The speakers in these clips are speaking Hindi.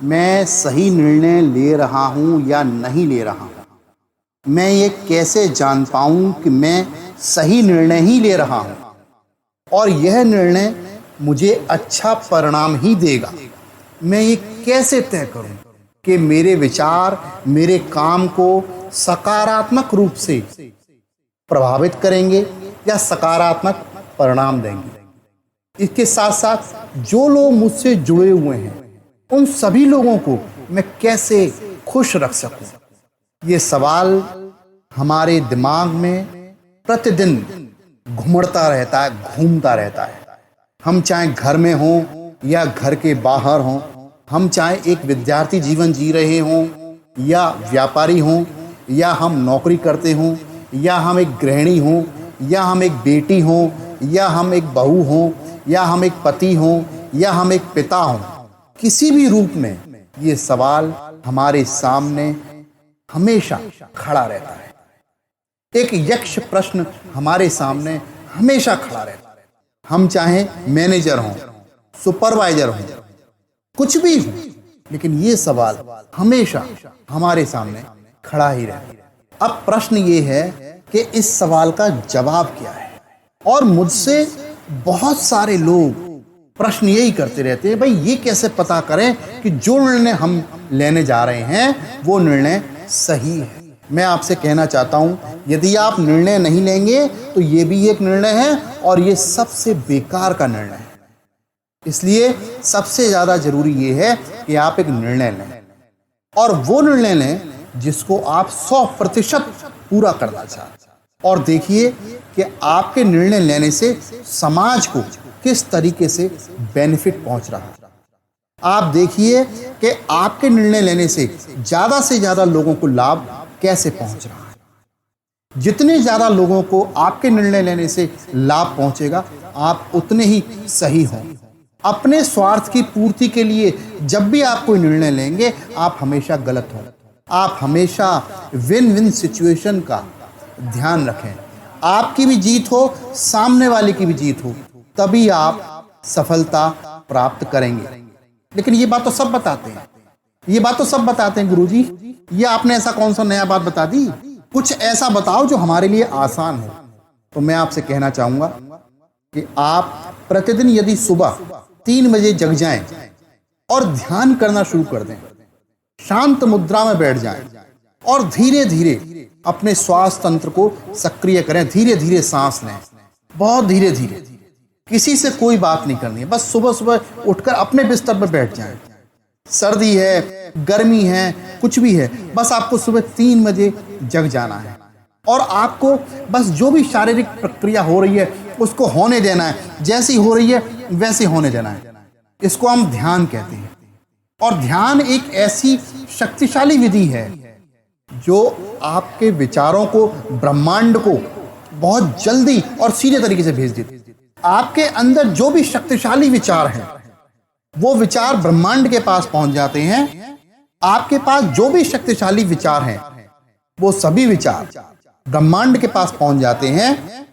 मैं सही निर्णय ले रहा हूँ या नहीं ले रहा हूँ? मैं ये कैसे जान पाऊँ कि मैं सही निर्णय ही ले रहा हूँ और यह निर्णय मुझे अच्छा परिणाम ही देगा? मैं ये कैसे तय करूँ कि मेरे विचार मेरे काम को सकारात्मक रूप से प्रभावित करेंगे या सकारात्मक परिणाम देंगे? इसके साथ साथ जो लोग मुझसे जुड़े हुए हैं उन सभी लोगों को मैं कैसे खुश रख सकूं? ये सवाल हमारे दिमाग में प्रतिदिन घूमता रहता है। हम चाहे घर में हों या घर के बाहर हों, हम चाहे एक विद्यार्थी जीवन जी रहे हों या व्यापारी हों, या हम नौकरी करते हों, या हम एक गृहिणी हों, या हम एक बेटी हों, या हम एक बहू हों, या हम एक पति हों, या हम एक पिता हों, किसी भी रूप में ये सवाल हमारे सामने हमेशा खड़ा रहता है। एक यक्ष प्रश्न हमारे सामने हमेशा खड़ा रहता है। हम चाहे मैनेजर हों, सुपरवाइजर हों, कुछ भी हो, लेकिन ये सवाल हमेशा हमारे सामने खड़ा ही रहता है। अब प्रश्न ये है कि इस सवाल का जवाब क्या है? और मुझसे बहुत सारे लोग प्रश्न यही करते रहते हैं, भाई ये कैसे पता करें कि जो निर्णय हम लेने जा रहे हैं वो निर्णय सही है? मैं आपसे कहना चाहता हूं, यदि आप निर्णय नहीं लेंगे तो ये भी एक निर्णय है और ये सबसे बेकार का निर्णय है। इसलिए सबसे ज़्यादा जरूरी ये है कि आप एक निर्णय लें और वो निर्णय लें जिसको आप 100% पूरा करना चाहते हैं। और देखिए कि आपके निर्णय लेने से समाज को किस तरीके से बेनिफिट पहुंच रहा है। आप देखिए कि आपके निर्णय लेने से ज़्यादा लोगों को लाभ कैसे पहुंच रहा है। जितने ज़्यादा लोगों को आपके निर्णय लेने से लाभ पहुंचेगा, आप उतने ही सही होंगे। अपने स्वार्थ की पूर्ति के लिए जब भी आप कोई निर्णय लेंगे, आप हमेशा गलत होंगे। आप हमेशा विन विन सिचुएशन का ध्यान रखें। आपकी भी जीत हो, सामने वाले की भी जीत हो, तभी आप सफलता प्राप्त करेंगे। लेकिन ये बात तो सब बताते हैं, गुरुजी, ये आपने ऐसा कौन सा नया बात बता दी? कुछ ऐसा बताओ जो हमारे लिए आसान हो। तो मैं आपसे कहना चाहूंगा कि आप प्रतिदिन यदि सुबह 3 बजे जग जाएं और ध्यान करना शुरू कर दें, शांत मुद्रा में बैठ जाएं और धीरे धीरे अपने श्वास तंत्र को सक्रिय करें। धीरे धीरे सांस लें, बहुत धीरे धीरे, किसी से कोई बात नहीं करनी है। बस सुबह सुबह उठकर अपने बिस्तर पर बैठ जाएं। सर्दी है, गर्मी है, कुछ भी है, बस आपको सुबह 3 बजे जग जाना है और आपको बस जो भी शारीरिक प्रक्रिया हो रही है उसको होने देना है। जैसी हो रही है वैसे होने देना है। इसको हम ध्यान कहते हैं। और ध्यान एक ऐसी शक्तिशाली विधि है जो आपके विचारों को, ब्रह्मांड को बहुत जल्दी और सीधे तरीके से भेज देती है। आपके अंदर जो भी शक्तिशाली विचार हैं वो विचार ब्रह्मांड के पास पहुंच जाते हैं। आपके पास जो भी शक्तिशाली विचार हैं वो सभी विचार ब्रह्मांड के पास पहुंच जाते हैं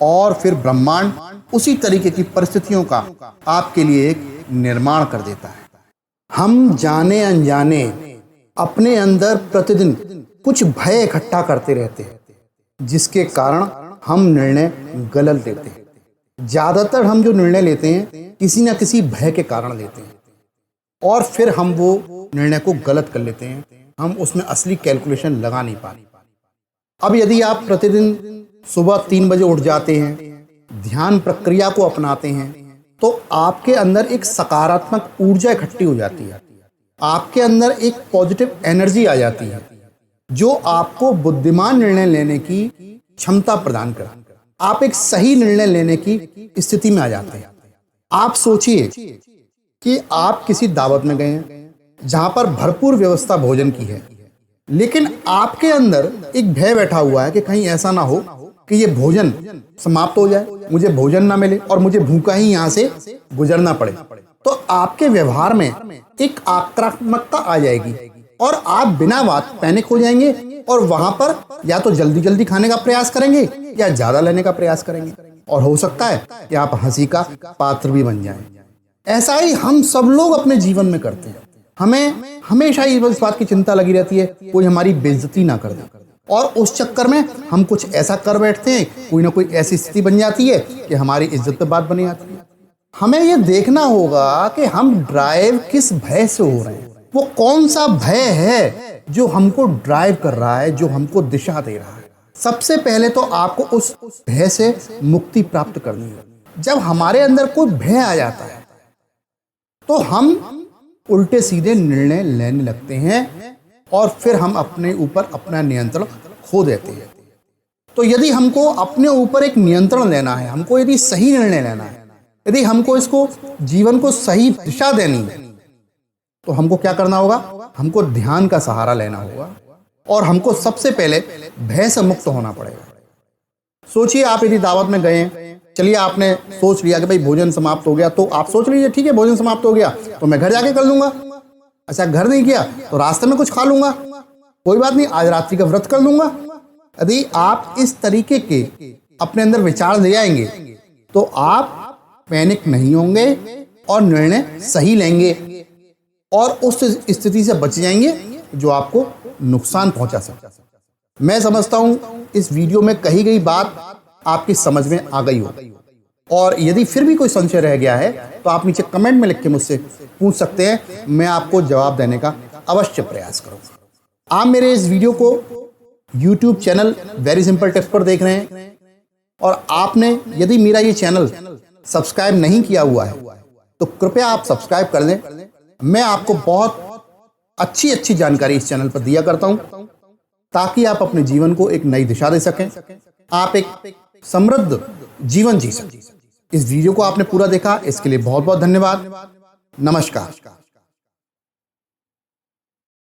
और फिर ब्रह्मांड उसी तरीके की परिस्थितियों का आपके लिए एक निर्माण कर देता है। हम जाने अनजाने अपने अंदर प्रतिदिन कुछ भय इकट्ठा करते रहते हैं, जिसके कारण हम निर्णय गलत लेते हैं। ज्यादातर हम जो निर्णय लेते हैं किसी ना किसी भय के कारण लेते हैं और फिर हम वो निर्णय को गलत कर लेते हैं। हम उसमें असली कैलकुलेशन लगा नहीं पाते। अब यदि आप प्रतिदिन सुबह 3 बजे उठ जाते हैं, ध्यान प्रक्रिया को अपनाते हैं, तो आपके अंदर एक सकारात्मक ऊर्जा इकट्ठी हो जाती है। आपके अंदर एक पॉजिटिव एनर्जी आ जाती है जो आपको बुद्धिमान निर्णय लेने की क्षमता प्रदान करती है। आप एक सही निर्णय लेने की स्थिति में आ जाते हैं। आप सोचिए कि आप किसी दावत में गए हैं जहां पर भरपूर व्यवस्था भोजन की है, लेकिन आपके अंदर एक भय बैठा हुआ है कि कहीं ऐसा ना हो कि ये भोजन समाप्त हो जाए, मुझे भोजन ना मिले और मुझे भूखा ही यहाँ से गुजरना पड़े। तो आपके व्यवहार में एक आक्रामकता आ जाएगी और आप बिना बात पैनिक हो जाएंगे और वहां पर या तो जल्दी जल्दी खाने का प्रयास करेंगे या ज्यादा लेने का प्रयास करेंगे और हो सकता है कि आप हंसी का पात्र भी बन जाएं। ऐसा ही हम सब लोग अपने जीवन में करते हैं। हमें हमेशा इस बात की चिंता लगी रहती है कोई हमारी बेइज्जती ना कर दे, और उस चक्कर में हम कुछ ऐसा कर बैठते हैं, कोई ना कोई ऐसी स्थिति बन जाती है कि हमारी इज्जत पे बात बनी आती है। हमें ये देखना होगा कि हम ड्राइव किस भय से हो रहे हैं, वो कौन सा भय है जो हमको ड्राइव कर रहा है, जो हमको दिशा दे रहा है। सबसे पहले तो आपको उस भय से मुक्ति प्राप्त करनी है। जब हमारे अंदर कोई भय आ जाता है तो हम उल्टे सीधे निर्णय लेने लगते हैं और फिर हम अपने ऊपर अपना नियंत्रण खो देते हैं। तो यदि हमको अपने ऊपर एक नियंत्रण लेना है, हमको यदि सही निर्णय लेना है, यदि हमको इसको जीवन को सही दिशा देनी है, तो हमको क्या करना होगा? हमको ध्यान का सहारा लेना होगा और हमको सबसे पहले भय से मुक्त होना पड़ेगा। सोचिए, आप यदि दावत में गए, चलिए आपने सोच लिया कि भाई भोजन समाप्त हो गया, तो आप सोच लीजिए ठीक है भोजन समाप्त हो गया तो मैं घर जाके कर लूंगा। अच्छा, घर नहीं किया तो रास्ते में कुछ खा लूंगा, कोई बात नहीं, आज रात्रि का व्रत कर लूंगा। यदि आप इस तरीके के अपने अंदर विचार ले आएंगे तो आप पैनिक नहीं होंगे और निर्णय सही लेंगे और उस स्थिति से बच जाएंगे जो आपको नुकसान पहुंचा सकता है। मैं समझता हूं इस वीडियो में कही गई बात आपकी समझ में आ गई हो, और यदि फिर भी कोई संशय रह गया है तो आप नीचे कमेंट में लिख के मुझसे पूछ सकते हैं, मैं आपको जवाब देने का अवश्य प्रयास करूंगा। आप मेरे इस वीडियो को YouTube channel very simple tips पर देख रहे हैं और आपने यदि मेरा ये चैनल सब्सक्राइब नहीं किया हुआ है तो कृपया आप सब्सक्राइब कर लें। मैं आपको बहुत अच्छी अच्छी जानकारी इस चैनल पर दिया करता हूं ताकि आप अपने जीवन को एक नई दिशा दे सकें, आप एक समृद्ध जीवन जी सकें। इस वीडियो को आपने पूरा देखा, इसके लिए बहुत बहुत धन्यवाद। नमस्कार।